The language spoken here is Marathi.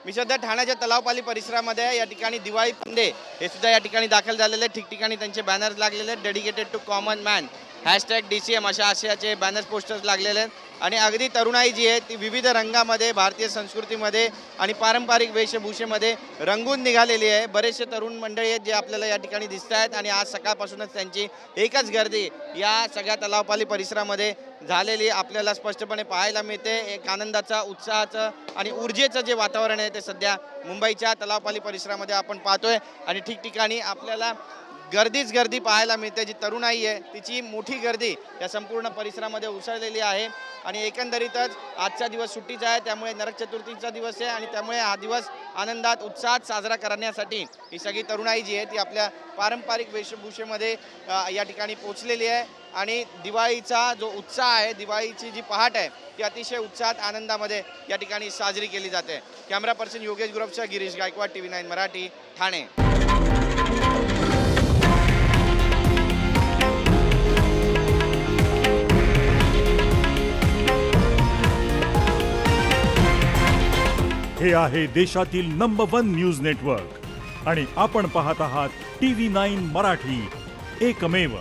मी सध्या ठाण्याच्या तलावपाली परिसरामध्ये आहे। या ठिकाणी दिवाळी पंदे हे सुद्धा या ठिकाणी दाखल झालेले आहेत। ठिकठिकाणी त्यांचे बॅनर्स लागलेले आहेत, dedicated to common man, #DCM अशा आशयाचे बॅनर्स पोस्टर्स लागलेले आहेत। आणि अगदी तरुणाई जी आहे ती विविध रंगामध्ये, भारतीय संस्कृतीमध्ये आणि पारंपरिक वेशभूषेमध्ये रंगून निघालेली आहे। बरेचसे तरुण मंडळी आहेत जे आपल्याला या ठिकाणी दिसत आहेत आणि आज सकाळपासूनच त्यांची एकच गर्दी या सगळ्या तलावपाली परिसरामध्ये झालेली आपल्याला स्पष्टपणे पाहायला मिळते। एक आनंदाचा, उत्साहाचं आणि ऊर्जेचं जे वातावरण आहे ते सध्या मुंबईच्या तलावपाली परिसरामध्ये आपण पाहतोय आणि ठिकठिकाणी आपल्याला गर्दीच गर्दी पाहायला मिळते। जी तरुणाई आहे तिची मोठी गर्दी या संपूर्ण परिसरामध्ये उसळलेली आहे आणि एकंदरीतच आजचा दिवस सुट्टीचा आहे, त्यामुळे नरक चतुर्थीचा दिवस आहे आणि त्यामुळे हा दिवस आनंदात, उत्साहात साजरा करण्यासाठी ही सगळी तरुणाई जी आहे ती आपल्या पारंपरिक वेशभूषेमध्ये या ठिकाणी पोहोचलेली आहे आणि दिवाळीचा जो उत्साह आहे, दिवाळीची जी पहाट आहे ती अतिशय उत्साहात, आनंदामध्ये या ठिकाणी साजरी केली जाते। कॅमेरा पर्सन योगेश ग्रुपचा गिरीश गायकवाड, TV9 मराठी, ठाणे। हे आहे देशातील नंबर 1 न्यूज नेटवर्क आणि आपण पाहत आहात TV9 मराठी, एकमेव।